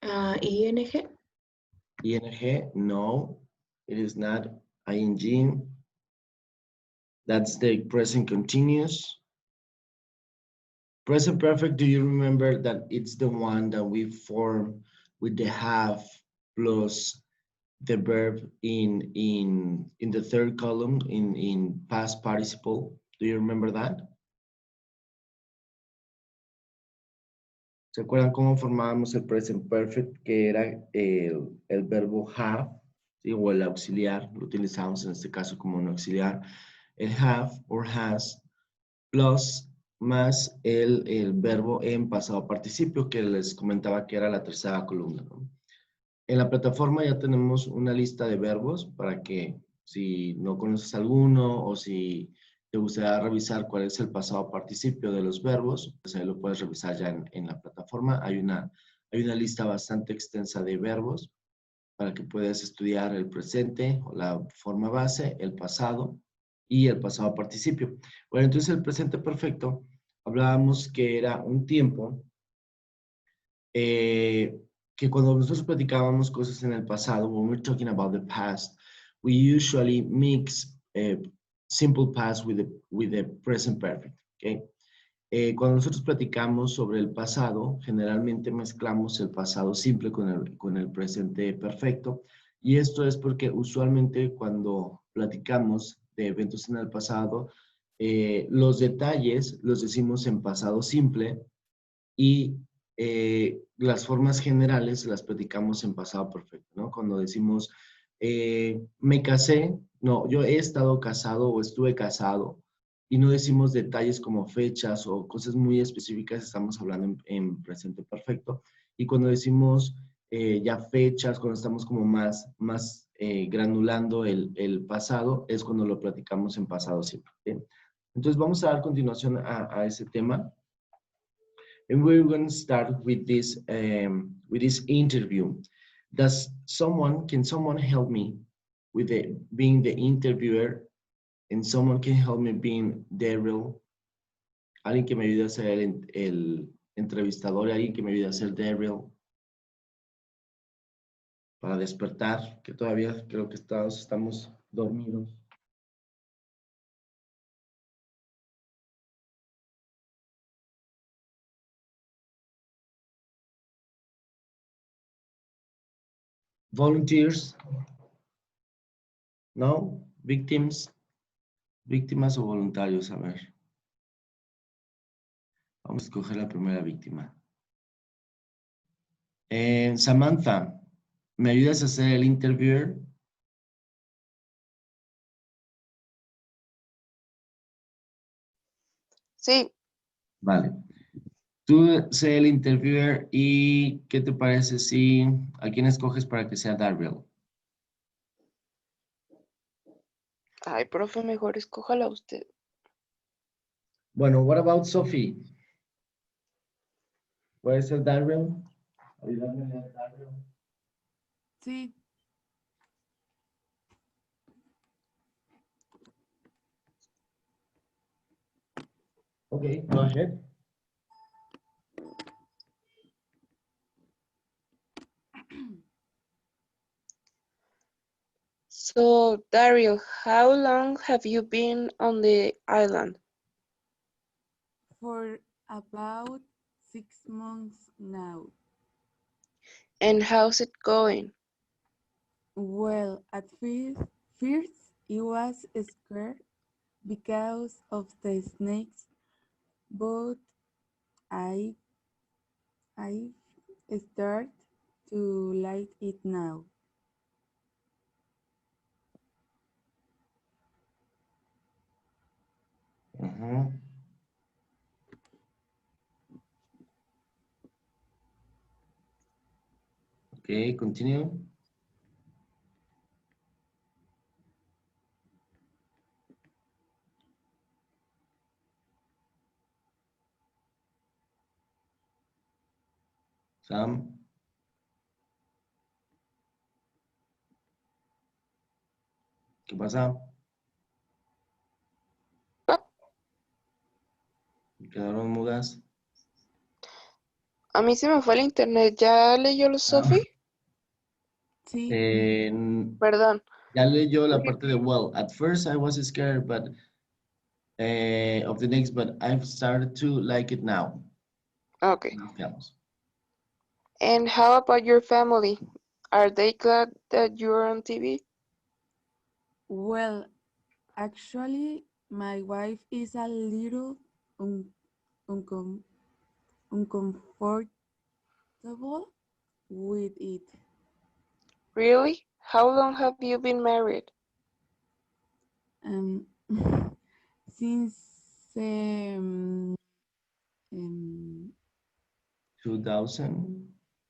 ING. ING, no, it is not ING. That's the present continuous. Present perfect, do you remember that it's the one that we form with the have plus the verb in the third column in past participle? Do you remember that? ¿Se acuerdan cómo formábamos el present perfect? Que era el verbo have, ¿sí? O el auxiliar, lo utilizamos en este caso como un auxiliar. El have or has plus más el verbo en pasado participio que les comentaba que era la tercera columna, ¿no? En la plataforma ya tenemos una lista de verbos para que si no conoces alguno o si te gustaría revisar cuál es el pasado participio de los verbos, pues ahí lo puedes revisar ya en la plataforma. Hay una lista bastante extensa de verbos para que puedas estudiar el presente o la forma base, el pasado y el pasado participio. Bueno, entonces el presente perfecto, hablábamos que era un tiempo que cuando nosotros platicábamos cosas en el pasado, when we're talking about the past, we usually mix simple past with the present perfect, okay? Cuando nosotros platicamos sobre el pasado, generalmente mezclamos el pasado simple con el presente perfecto, y esto es porque usualmente cuando platicamos de eventos en el pasado, los detalles los decimos en pasado simple y las formas generales las platicamos en pasado perfecto, ¿no? Cuando decimos, me casé, no, yo he estado casado o estuve casado, y no decimos detalles como fechas o cosas muy específicas, estamos hablando en presente perfecto. Y cuando decimos ya fechas, cuando estamos como más granulando el pasado, es cuando lo platicamos en pasado simple, ¿sí? Entonces vamos a dar continuación a ese tema. And we're going to start with this interview. Can someone help me with being the interviewer? And someone can help me being Daryl. Alguien que me ayude a ser el entrevistador, alguien que me ayude a ser Daryl. Para despertar, que todavía creo que estamos dormidos. Volunteers? No? Victims? Víctimas o voluntarios, a ver. Vamos a escoger la primera víctima. Samantha, ¿me ayudas a hacer el interviewer? Sí. Vale. Tú sé el interviewer y ¿qué te parece si a quién escoges para que sea Daryl? Ay, profe, mejor escójala usted. Bueno, what about Sophie? ¿Puede ser Daryl? Ayúdame a leer Daryl. Sí. Okay, go ahead. So, Dario, how long have you been on the island? For about 6 months now. And how's it going? Well, at first it was scared because of the snakes, but I start to like it now. Uh-huh. Okay, continue. Sam. ¿Qué pasa? ¿Quedaron mudas? A mí se me fue el internet. ¿Ya leyó lo Sophie? Sí. Perdón. Ya leyó la parte de well. At first I was scared, but of the next, but I've started to like it now. Okay. Veamos. And how about your family? Are they glad that you're on TV? Well, actually, my wife is a little uncom uncomfortable with it. Really? How long have you been married? Um, since um, 2005.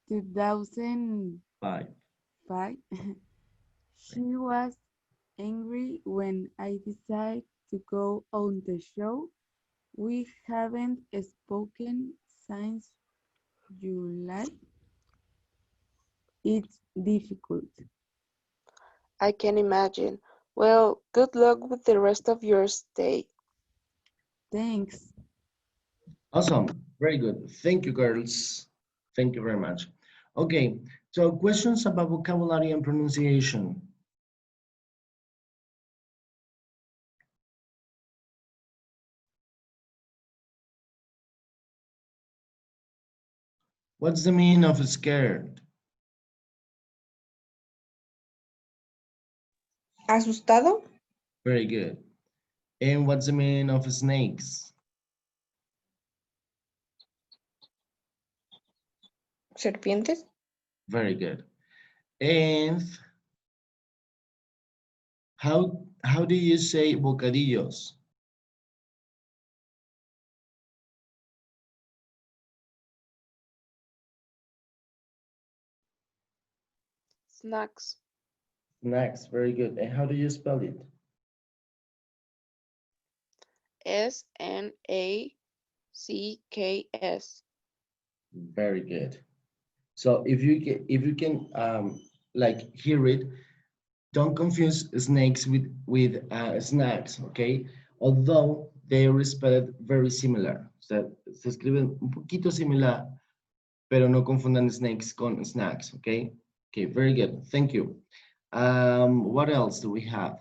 2005, she was angry when I decided to go on the show. We haven't spoken since July. It's difficult. I can imagine. Well, good luck with the rest of your stay. Thanks. Awesome. Very good. Thank you, girls. Thank you very much. Okay, so questions about vocabulary and pronunciation. What's the meaning of scared? ¿Asustado? Very good. And what's the meaning of snakes? ¿Serpientes? Very good. And how do you say bocadillos? Snacks. Snacks. Very good. And how do you spell it? SNACKS. Very good. So if you can like hear it, don't confuse snakes with snacks, okay? Although they are spelled very similar. O sea, se escriben un poquito similar, pero no confundan snakes con snacks, okay? Okay, very good. Thank you. What else do we have?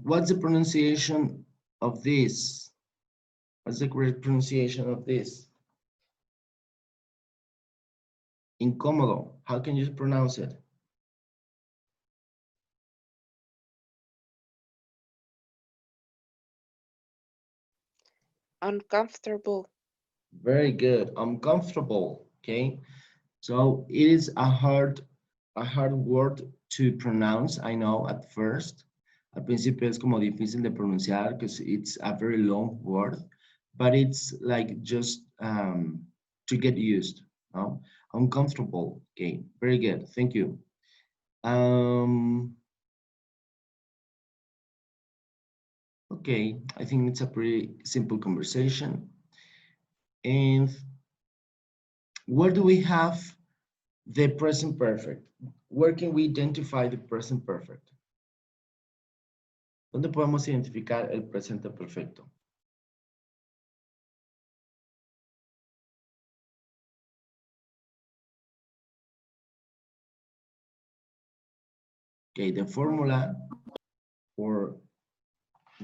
What's the pronunciation of this? What's the correct pronunciation of this? Incómodo. How can you pronounce it? Uncomfortable. Very good. Uncomfortable. Okay. So it is a hard word to pronounce. I know at first. Al principio es como difícil de pronunciar because it's a very long word, but it's like just to get used. No? Uncomfortable. Okay. Very good. Thank you. Okay. I think it's a pretty simple conversation. And where do we have the present perfect? Where can we identify the present perfect? ¿Dónde podemos identificar el presente perfecto? Okay, the formula for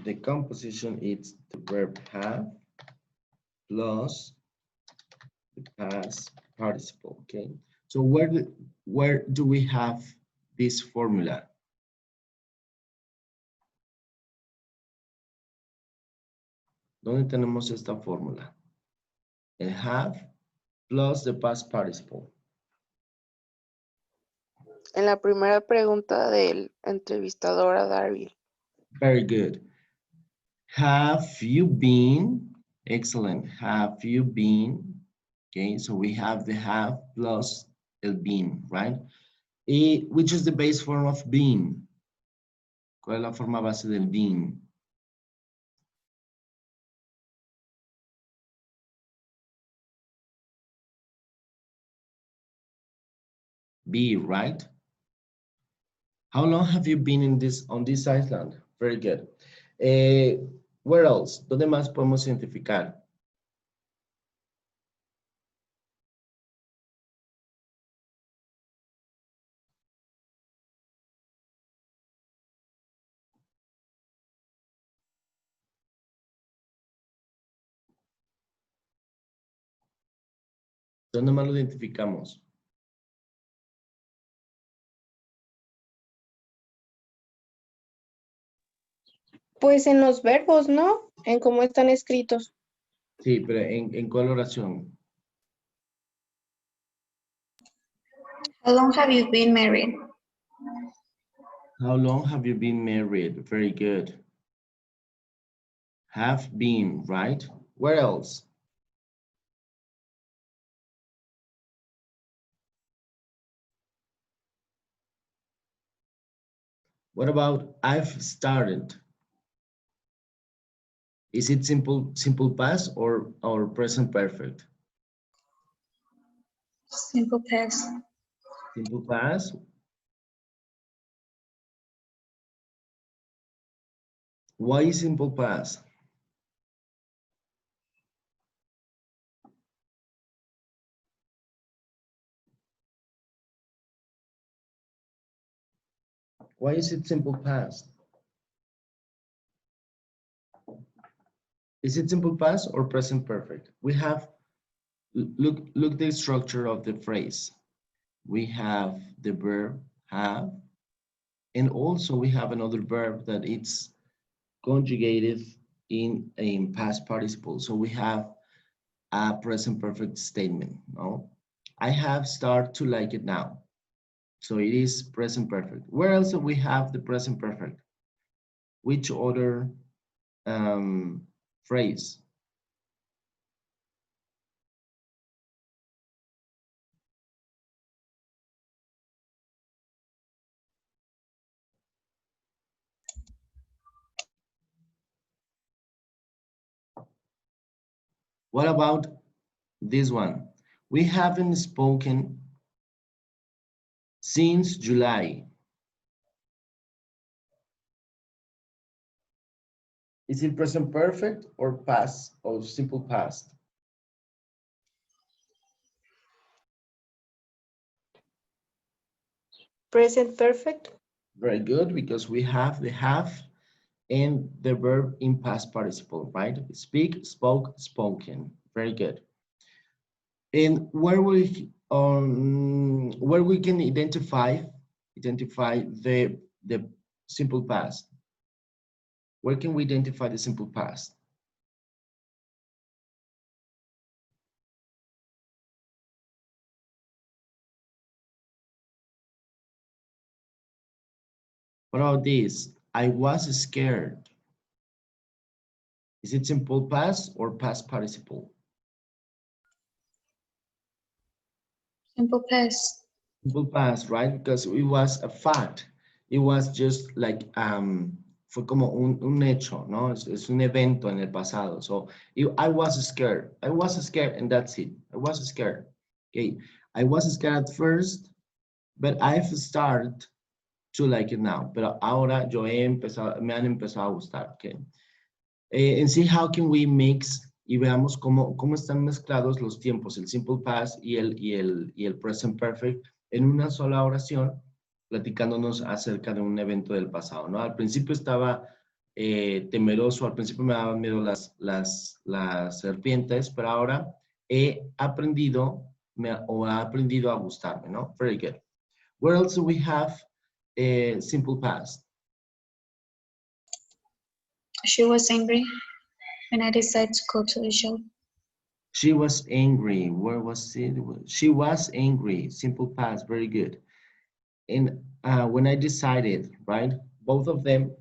the composition is the verb have plus the past participle, okay? So where do we have this formula? ¿Dónde tenemos esta fórmula? El have plus the past participle. En la primera pregunta del entrevistador a Darryl. Very good. Have you been? Excellent. Have you been? Okay, so we have the have plus el been, right? Which is the base form of been? ¿Cuál es la forma base del been? Be, right? How long have you been on this island? Very good. Where else? ¿Dónde más podemos identificar? ¿Dónde más lo identificamos? Pues en los verbos, ¿no? En cómo están escritos. Sí, pero ¿en cuál oración? How long have you been married? How long have you been married? Very good. Have been, right? Where else? What about I've started? Is it simple past or present perfect? Simple past. Simple past. Why simple past? Why is it simple past? Is it simple past or present perfect? We have, look the structure of the phrase. We have the verb have, and also we have another verb that it's conjugated in past participle. So we have a present perfect statement, no? I have started to like it now. So it is present perfect. Where else do we have the present perfect? Which other phrase? What about this one? We haven't spoken since July. Is it present perfect or past or simple past? Present perfect. Very good, because we have the have and the verb in past participle, right? Speak, spoke, spoken. Very good. And where we can identify the simple past. Where can we identify the simple past? What about this? I was scared. Is it simple past or past participle? Simple past. Simple past, right? Because it was a fact. It was just like, fue como un hecho, ¿no? Es un evento en el pasado. So I was scared. I was scared and that's it. I was scared. Okay. I was scared at first, but I've started to like it now. Pero ahora yo me han empezado a gustar. Okay. And see how can we mix y veamos cómo están mezclados los tiempos, el simple past y el present perfect en una sola oración, platicándonos acerca de un evento del pasado, ¿no? Al principio estaba temeroso, al principio me daban miedo las serpientes, pero ahora he aprendido a gustarme, ¿no? Very good. Where else do we have simple past? She was angry when I decided to go to the show. She was angry. Where was it? She was angry. Simple past. Very good. And when I decided, right? Both of them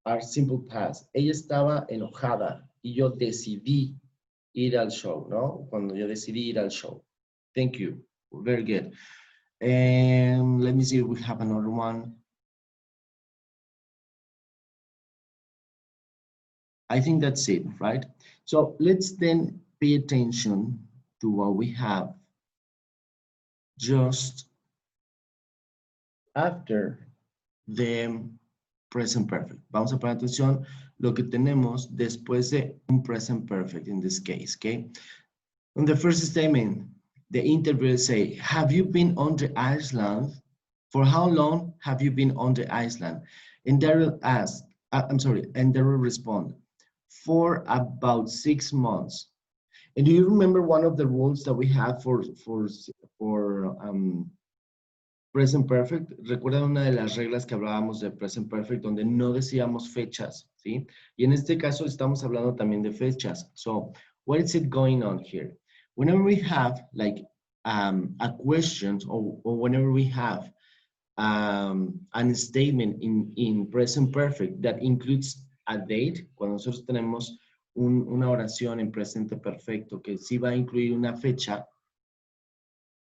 are simple past. Ella estaba enojada y yo decidí ir al show, ¿no? Cuando yo decidí ir al show. Thank you. Very good. And let me see if we have another one. I think that's it, right? So let's then pay attention to what we have just after the present perfect. Vamos a poner atención lo que tenemos después de un present perfect in this case, okay? On the first statement, the interviewer say, have you been on the island? For how long have you been on the island? And Daryl asked, and Daryl respond, for about 6 months. And do you remember one of the rules that we have for present perfect? ¿Recuerdan una de las reglas que hablábamos de present perfect donde no decíamos fechas, ¿sí? Y en este caso estamos hablando también de fechas. So, what is it going on here? Whenever we have like a question or whenever we have a statement in present perfect that includes a date, cuando nosotros tenemos una oración en presente perfecto que sí va a incluir una fecha,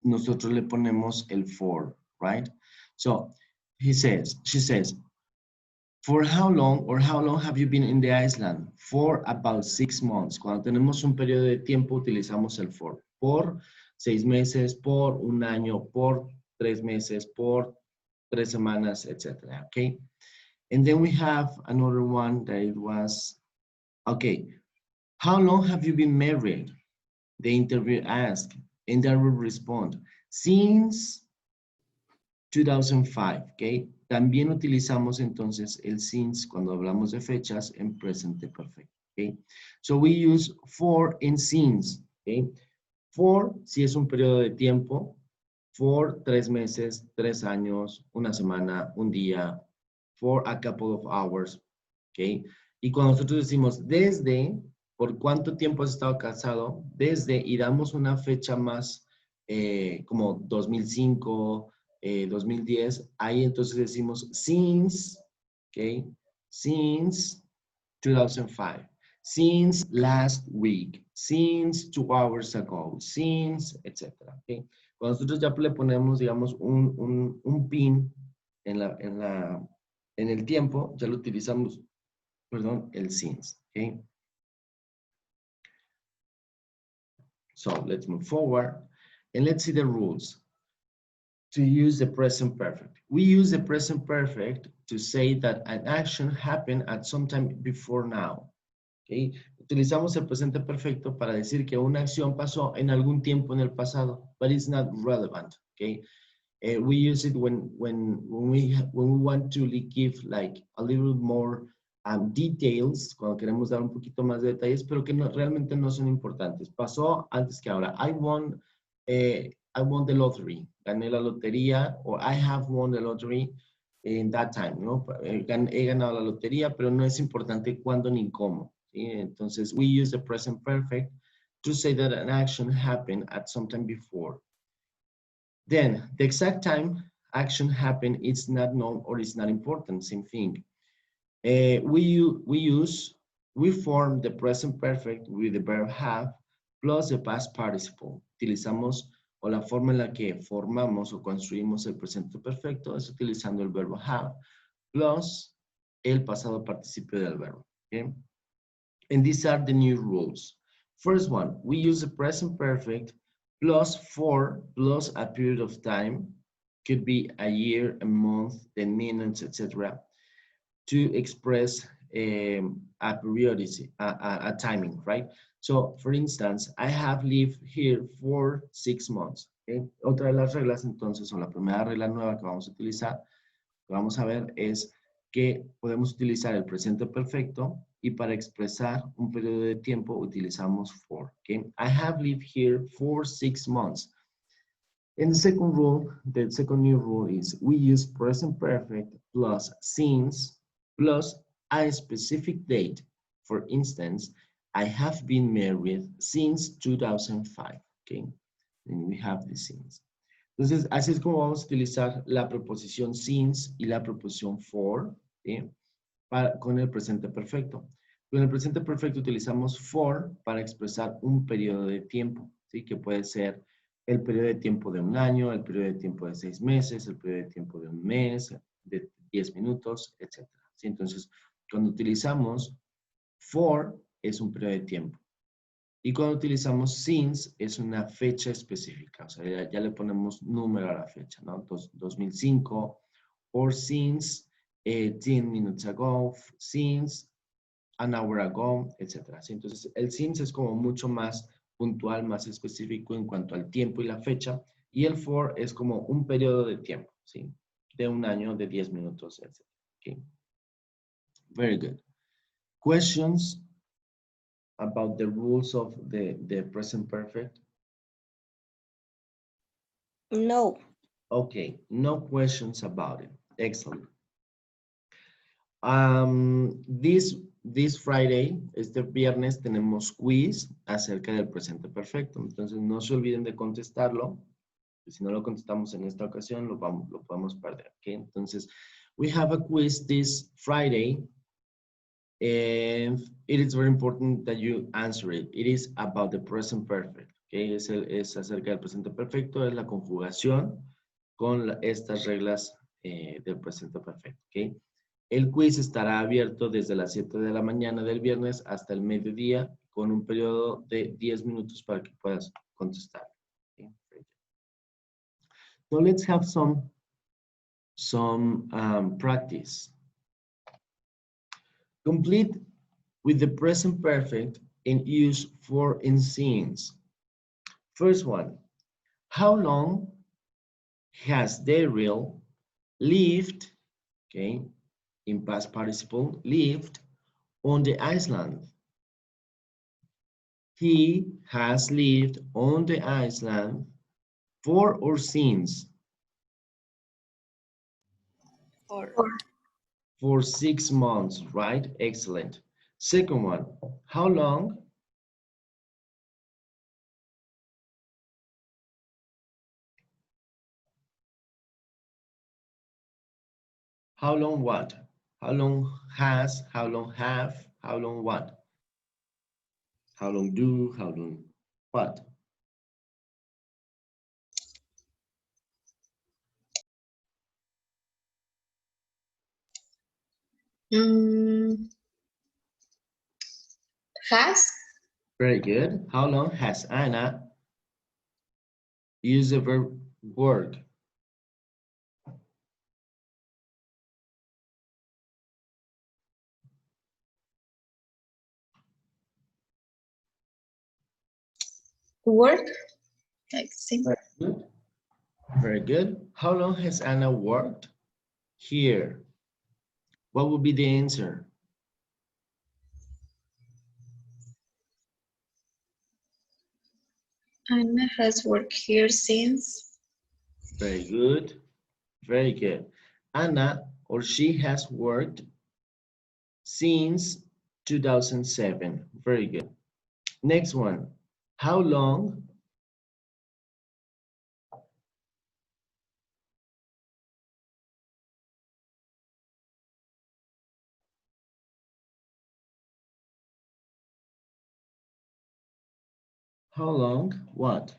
nosotros le ponemos el for, right? So she says, for how long have you been in the island? For about 6 months. Cuando tenemos un periodo de tiempo utilizamos el for. Por 6 meses, por un año, por 3 meses, por 3 semanas, etc. Okay? And then we have another one that it was, okay, how long have you been married? The interviewer asked, and I will respond, since 2005, okay? También utilizamos entonces el since cuando hablamos de fechas en presente perfecto, okay? So we use for and since, okay? For, si es un periodo de tiempo, for 3 meses, 3 años, una semana, un día, for a couple of hours, okay? Y cuando nosotros decimos desde, ¿por cuánto tiempo has estado casado? Desde, y damos una fecha más como 2005, 2010, ahí entonces decimos since, okay, since 2005, since last week, since 2 hours ago, since, etc. Okay. Cuando nosotros ya le ponemos, digamos, un pin en el tiempo, ya lo utilizamos, perdón, el since. Okay. So let's move forward and let's see the rules to use the present perfect. We use the present perfect to say that an action happened at some time before now. Okay? Utilizamos el presente perfecto para decir que una acción pasó en algún tiempo en el pasado, but it's not relevant. Okay? We use it when we want to give like a little more details, cuando queremos dar un poquito más de detalles, pero que realmente no son importantes. Pasó antes que ahora. I won the lottery. Gané la lotería, or I have won the lottery in that time, ¿no? He ganado la lotería, pero no es importante cuándo ni cómo. ¿Sí? Entonces, we use the present perfect to say that an action happened at some time before. Then, the exact time action happened, it's not known or it's not important, same thing. We form the present perfect with the verb have plus the past participle. Utilizamos, o la forma en la que formamos o construimos el presente perfecto es utilizando el verbo have plus el pasado participio del verbo. Okay? And these are the new rules. First one, we use the present perfect plus for plus a period of time, could be a year, a month, 10 minutes, etc., to express a periodicity, a timing, right? So, for instance, I have lived here for 6 months. Okay? Otra de las reglas, entonces, o la primera regla nueva que vamos a utilizar, que vamos a ver, es que podemos utilizar el presente perfecto y para expresar un periodo de tiempo utilizamos for. Okay? I have lived here for 6 months. And the second rule, the second new rule is we use present perfect plus since plus a specific date. For instance, I have been married since 2005. Okay, and we have the since. Entonces, así es como vamos a utilizar la preposición since y la preposición for, ¿sí? Con el presente perfecto. Con el presente perfecto utilizamos for para expresar un periodo de tiempo, ¿sí? Que puede ser el periodo de tiempo de un año, el periodo de tiempo de 6 meses, el periodo de tiempo de un mes, de 10 minutos, etc. ¿Sí? Entonces, cuando utilizamos for, es un periodo de tiempo. Y cuando utilizamos since, es una fecha específica. O sea, ya le ponemos número a la fecha, ¿no? 2005, or since 10 minutes ago, since an hour ago, etc. ¿Sí? Entonces, el since es como mucho más puntual, más específico en cuanto al tiempo y la fecha. Y el for es como un periodo de tiempo, ¿sí? De un año, de 10 minutos, etc. Okay. Very good. Questions about the rules of the present perfect? No. Okay, no questions about it. Excellent. This Friday, este viernes, tenemos quiz acerca del presente perfecto. Entonces, no se olviden de contestarlo. Si no lo contestamos en esta ocasión, lo podemos perder. Okay? Entonces, we have a quiz this Friday. And it is very important that you answer it. It is about the present perfect. Okay? Es acerca del presente perfecto, es la conjugación con estas reglas del presente perfecto. Okay? El quiz estará abierto desde las 7 de la mañana del viernes hasta el mediodía con un periodo de 10 minutos para que puedas contestar. Okay? So let's have some practice. Complete with the present perfect and use for in scenes. First one, how long has Daryl lived, okay, in past participle, lived on the island? He has lived on the island for or since? For 6 months, right? Excellent. Second one, how long? How long what? How long has, how long have, how long what? How long do, how long what? Has. Very good. How long has Anna used the verb work? Work. Like same. Very good. Very good. How long has Anna worked here? What would be the answer? Anna has worked here since. Very good. Very good. Anna or she has worked since 2007. Very good. Next one. How long what?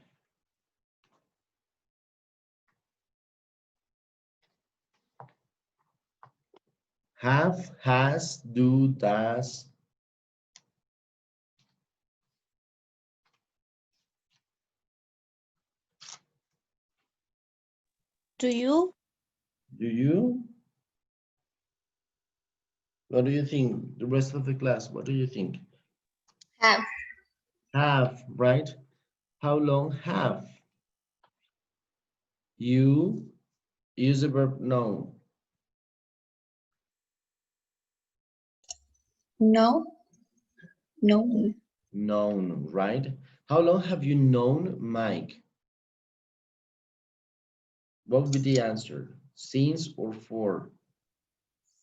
Have, has, do, does. Do you? Do you? What do you think? The rest of the class, what do you think? Have. Have, right? How long have? You use the verb know. No. No. Known, right? How long have you known Mike? What would be the answer? Since or for?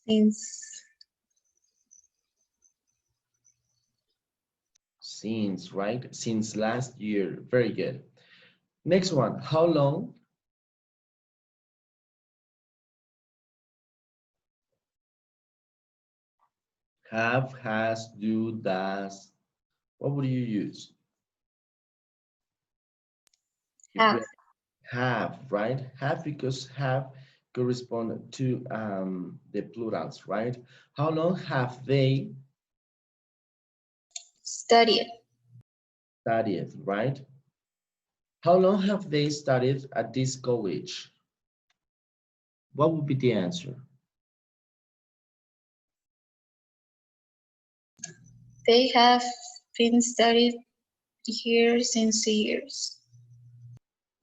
Since. Since, right? Since last year. Very good. Next one. How long? Have, has, do, does. What would you use? Have. Have, right? Have, because have correspond to the plurals, right? How long have they Studied. studied, right? How long have they studied at this college? What would be the answer? They have been studied here since years.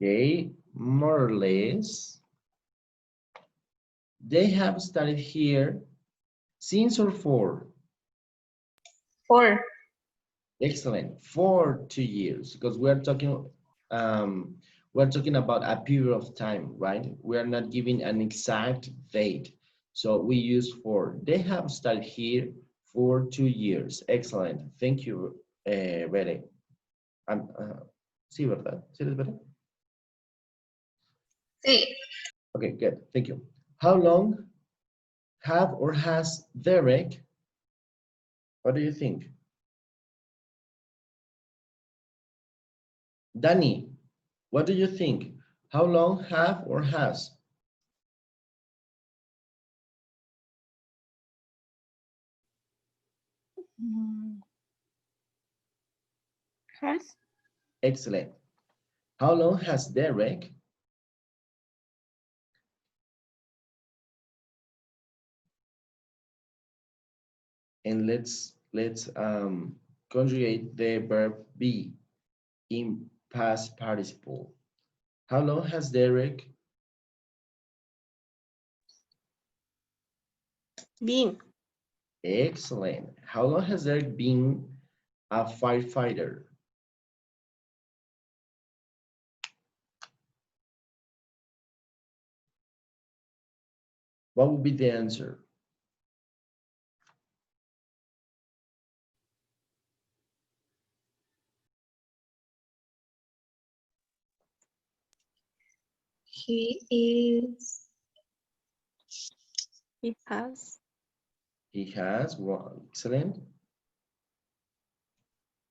Okay, more or less. They have studied here since or for? For. Excellent. For 2 years, because we're talking about a period of time, right? We are not giving an exact date. So we use for. They have studied here for 2 years. Excellent. Thank you, Bere. Sí, ¿verdad? ¿Sí eres Bere? Sí. Okay, good. Thank you. How long have or has Derek? What do you think? Danny, what do you think? How long have or has? Has. Excellent. How long has Derek? And let's conjugate the verb be in past participle. How long has Derek Been. Excellent. How long has Derek been a firefighter? What would be the answer? He is. He has. He has one. Excellent.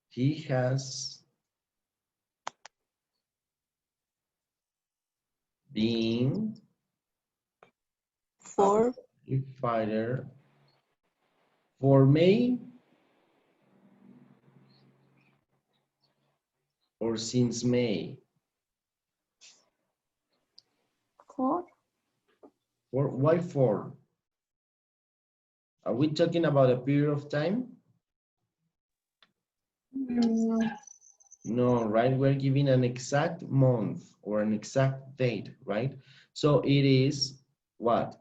He has been For a fighter for May or since May? For. Or why for? Are we talking about a period of time? Mm, No, right? We're giving an exact month or an exact date, right? So it is what?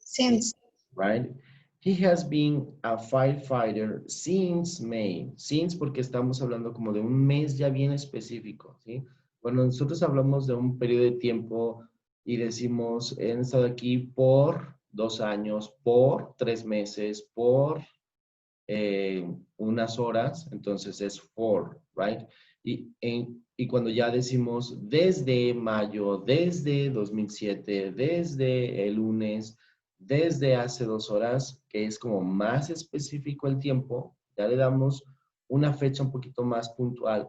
since. Right? He has been a firefighter since May. Since porque estamos hablando como de un mes ya bien específico, ¿sí? Cuando nosotros hablamos de un periodo de tiempo y decimos, he estado aquí por 2 años, por 3 meses, por unas horas, entonces es for, right? Y cuando ya decimos desde mayo, desde 2007, desde el lunes, desde hace 2 horas, que es como más específico el tiempo, ya le damos una fecha un poquito más puntual.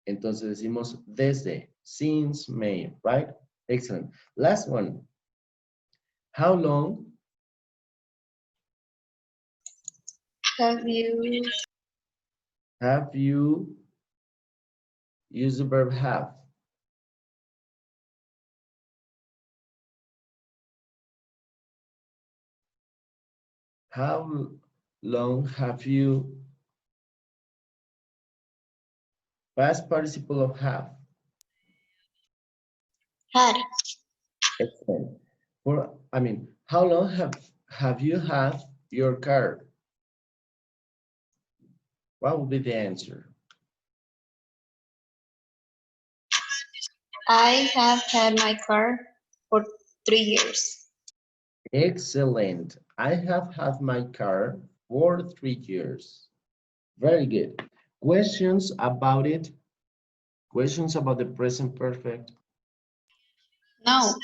Entonces decimos desde, since May, right? Excellent. Last one. How long Have you. have you used the verb have? How long have you past participle of have? Had. Excellent. How long have you had your car? What would be the answer? I have had my car for 3 years. Excellent. I have had my car for 3 years. Very good. Questions about it? Questions about the present perfect? No.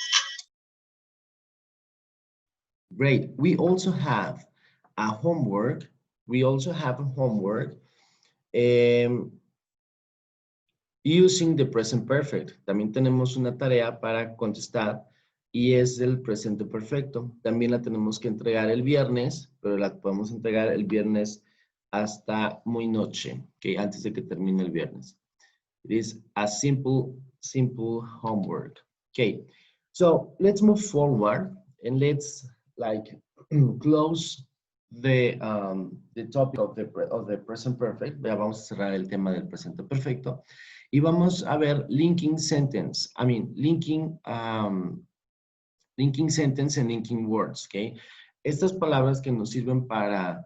Great. We also have a homework. Using the present perfect. También tenemos una tarea para contestar y es el presente perfecto. También la tenemos que entregar el viernes, pero la podemos entregar el viernes hasta muy noche, okay, antes de que termine el viernes. It is a simple homework. Okay, so let's move forward and let's like close the topic of the present perfect. Ya vamos a cerrar el tema del presente perfecto. Y vamos a ver linking sentence. Linking sentence and linking words, ¿ok? Estas palabras que nos sirven para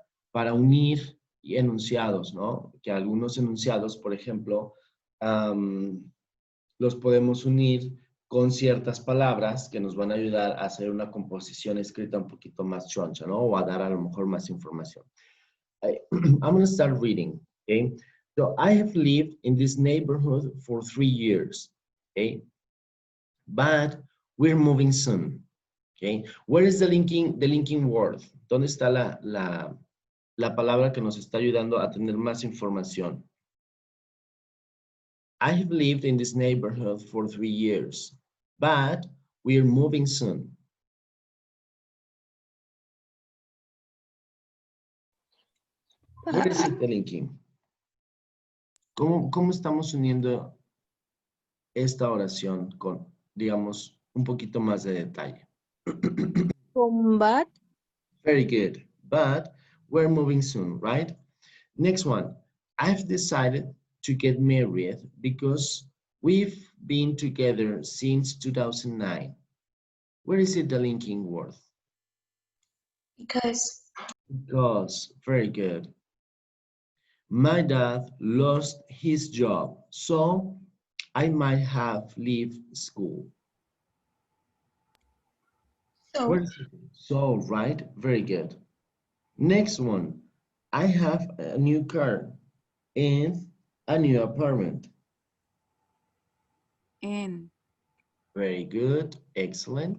unir enunciados, ¿no? Que algunos enunciados, por ejemplo, los podemos unir con ciertas palabras que nos van a ayudar a hacer una composición escrita un poquito más choncha, ¿no? O a dar a lo mejor más información. I'm going to start reading, okay? So I have lived in this neighborhood for 3 years, okay? But we're moving soon, okay? Where is the linking word? ¿Dónde está la palabra que nos está ayudando a tener más información? I have lived in this neighborhood for 3 years, but we're moving soon. Where is it the linking? ¿Cómo estamos uniendo esta oración con, digamos, un poquito más de detalle? Combat. Very good. But we're moving soon, right? Next one. I've decided to get married because we've been together since 2009. Where is it the linking word? Because. Because. Very good. My dad lost his job, so I might have left school. So. Where is it? So, right? Very good. Next one. I have a new car and a new apartment. En. Very good. Excellent.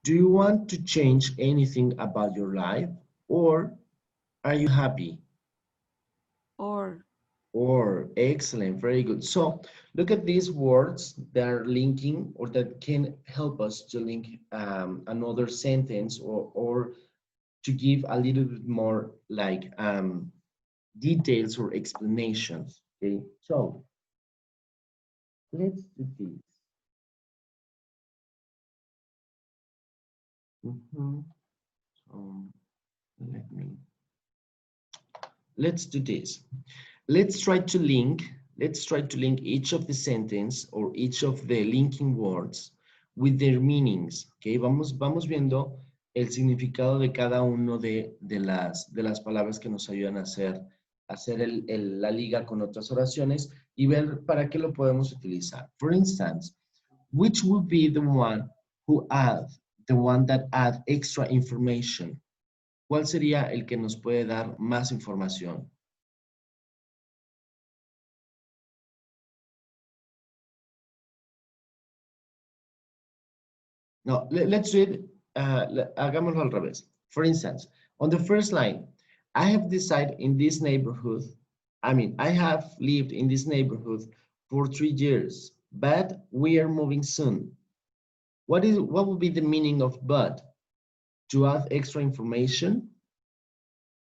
Do you want to change anything about your life, or are you happy? Or excellent. Very good. So look at these words that are linking or that can help us to link another sentence or to give a little bit more like details or explanations. Okay, so let's do this. Let's do this. Let's try to link each of the sentence or each of the linking words with their meanings. Okay, vamos viendo el significado de cada uno de las palabras que nos ayudan a hacer la liga con otras oraciones y ver para qué lo podemos utilizar. For instance, which would be the one that add extra information? ¿Cuál sería el que nos puede dar más información? No, let's do it, hagámoslo al revés. For instance, on the first line, I have lived in this neighborhood for 3 years, but we are moving soon. What would be the meaning of but? To add extra information?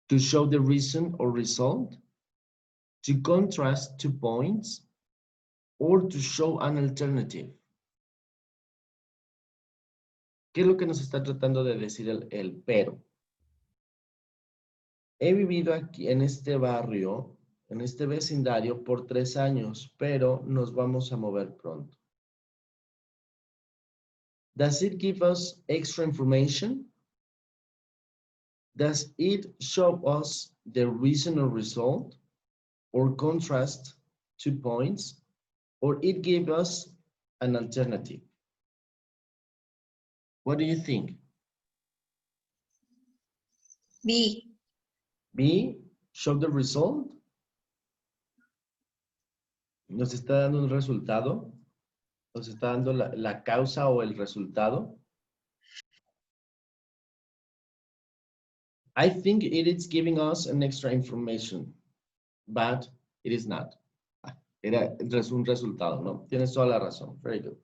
To show the reason or result? To contrast 2 points? Or to show an alternative? ¿Qué es lo que nos está tratando de decir el pero? He vivido aquí en este barrio, en este vecindario por 3 años, pero nos vamos a mover pronto. Does it give us extra information? Does it show us the reason or result? Or contrast 2 points? Or it gives us an alternative? What do you think? B. B, show the result. Nos está dando un resultado. Nos está dando la causa o el resultado. I think it is giving us an extra information, but it is not. Era un resultado, ¿no? Tienes toda la razón. Very good.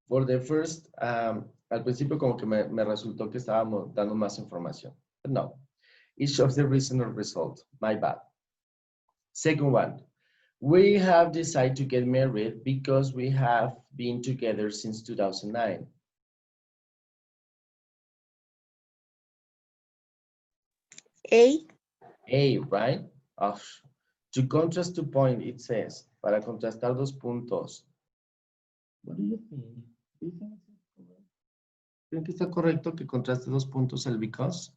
For the first, al principio como que me resultó que estábamos dando más información. But no. It shows the reason or result. My bad. Second one. We have decided to get married because we have been together since 2009. A, right? To contrast 2 points, it says, para contrastar 2 puntos. What do you think? ¿Creen que está correcto que contraste 2 puntos el because?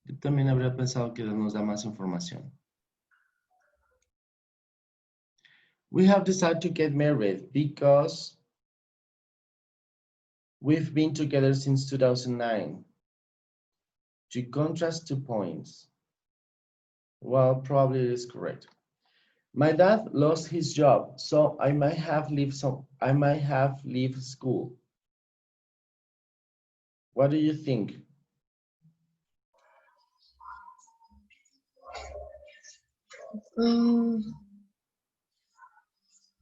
Yo también habría pensado que nos da más información. We have decided to get married because we've been together since 2009. To contrast 2 points. Well, probably it is correct. My dad lost his job, so I might have left school. What do you think?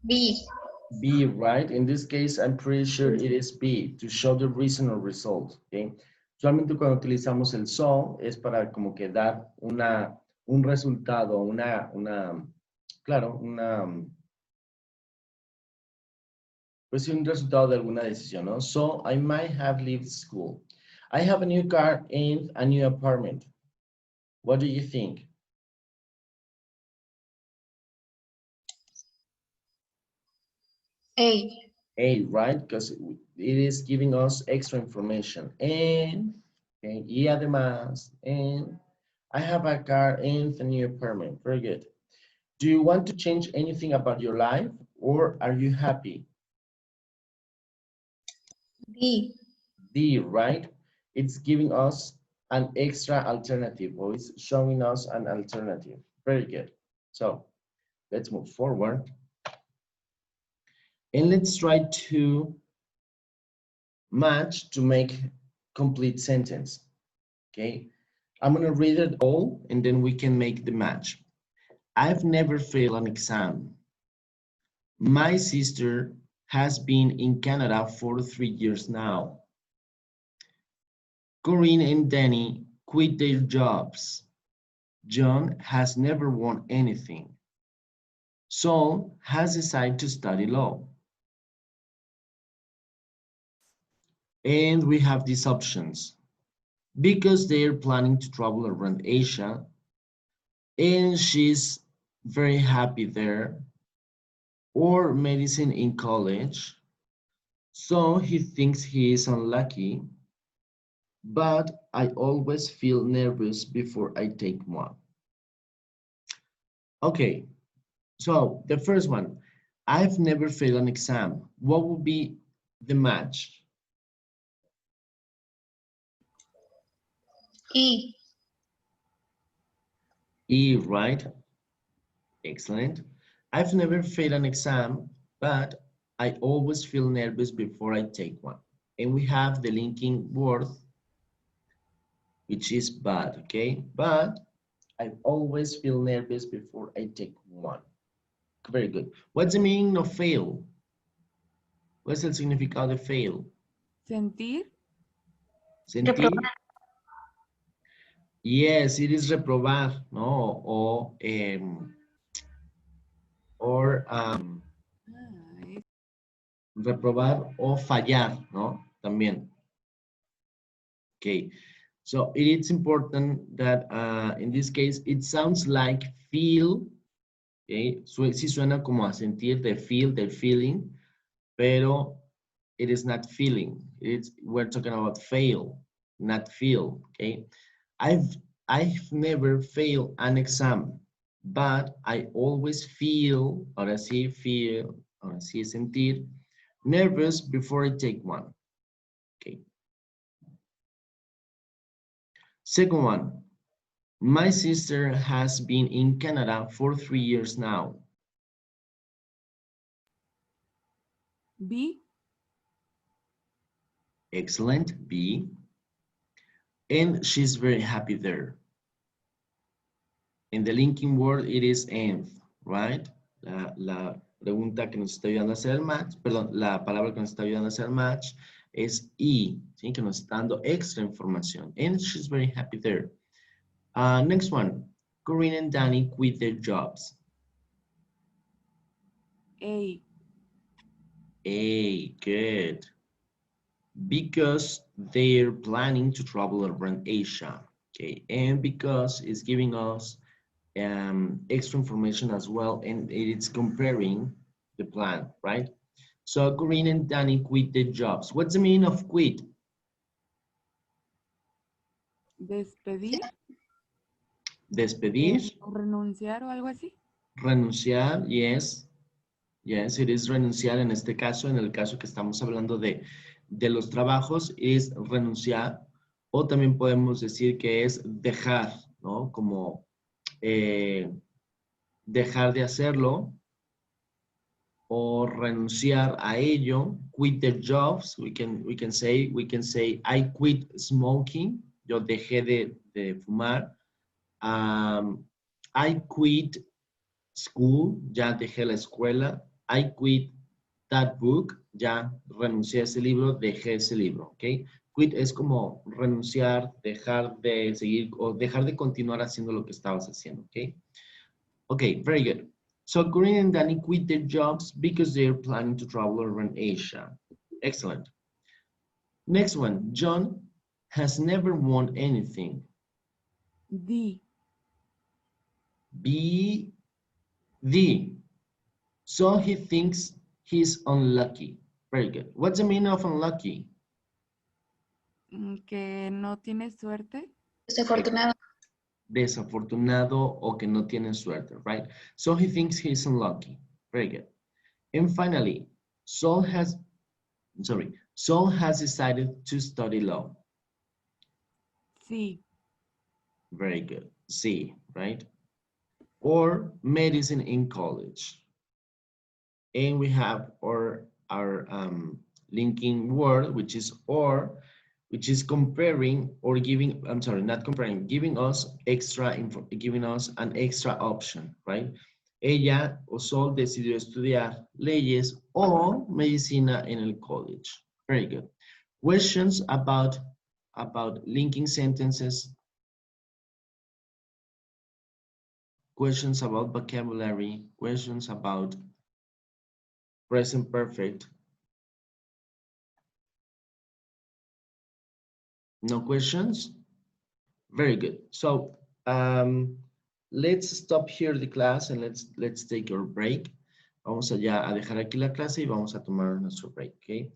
B. B, right? In this case, I'm pretty sure it is B, to show the reason or result, okay? Solamente cuando utilizamos el so es para como que dar un resultado, pues sí, un resultado de alguna decisión, ¿no? So, I might have left school. I have a new car and a new apartment. What do you think? A. A, right? Because it is giving us extra information. And, okay, y además, and I have a car and a new apartment. Very good. Do you want to change anything about your life or are you happy? B. D, right? It's giving us an extra alternative, or it's showing us an alternative. Very good. So let's move forward. And let's try to match to make complete sentence. Okay, I'm gonna read it all and then we can make the match. I've never failed an exam. My sister has been in Canada for 3 years now. Corinne and Danny quit their jobs. John has never won anything. Saul has decided to study law. And we have these options. Because they're planning to travel around Asia, and she's very happy there, or medicine in college, so he thinks he is unlucky, but I always feel nervous before I take one. Okay, so the first one, I've never failed an exam. What would be the match? E. E, right? Excellent. I've never failed an exam, but I always feel nervous before I take one. And we have the linking word, which is but, okay? But I always feel nervous before I take one. Very good. What's the meaning of fail? What's el significado de fail? Sentir. Sentir. Reprobar. Yes, it is reprobar, no? Or Ah, reprobar o fallar, ¿no? También. Okay, so it is important that in this case, it sounds like feel, okay? Sí suena como a sentir, the feel, the feeling, pero it is not feeling. We're talking about fail, not feel, okay? I've never failed an exam, but I always feel, ahora sí sentir, nervous before I take one. Okay. Second one, my sister has been in Canada for 3 years now. B. Excellent, B. And she's very happy there. In the linking word, it is and, right? La pregunta que nos está ayudando a hacer el match, perdón, la palabra que nos está ayudando a hacer el match es y, ¿sí? Que nos está dando extra información. And she's very happy there. Next one, Corinne and Danny quit their jobs. A. A, good. Because they're planning to travel around Asia, okay? And because it's giving us extra information as well, and it's comparing the plan, right? So Corinne and Danny quit their jobs. What's the meaning of quit? Despedir. Despedir, ¿Renunciar o algo así? renunciar, yes. Yes, it is renunciar en este caso, en el caso que estamos hablando de los trabajos, es renunciar. O también podemos decir que es dejar, ¿no? Como dejar de hacerlo o renunciar a ello. Quit the jobs. We can say I quit smoking. Yo dejé de fumar. I quit school. Ya dejé la escuela. I quit that book. Ya renuncié a ese libro. Dejé ese libro. ¿Ok? Quit es como renunciar, dejar de seguir o dejar de continuar haciendo lo que estabas haciendo. ¿Ok? Okay, very good. So Corinne and Danny quit their jobs because they're planning to travel around Asia. Excellent. Next one, John has never won anything. D. B, D. So he thinks he's unlucky. Very good. What's the meaning of unlucky? Que no tiene suerte. Desafortunado. Desafortunado o que no tiene suerte, right? So he thinks he's unlucky. Very good. And finally, Saul has decided to study law. Sí. Very good. C, right? Or medicine in college. And we have our linking word, which is or, which is comparing or giving, I'm sorry, not comparing, giving us giving us an extra option, right? Ella o Sol decidió estudiar leyes o medicina en el college. Very good. Questions about linking sentences? Questions about vocabulary? Questions about present perfect? No questions? Very good. So let's stop here the class and let's take our break. Vamos allá a dejar aquí la clase y vamos a tomar nuestro break, ¿ok?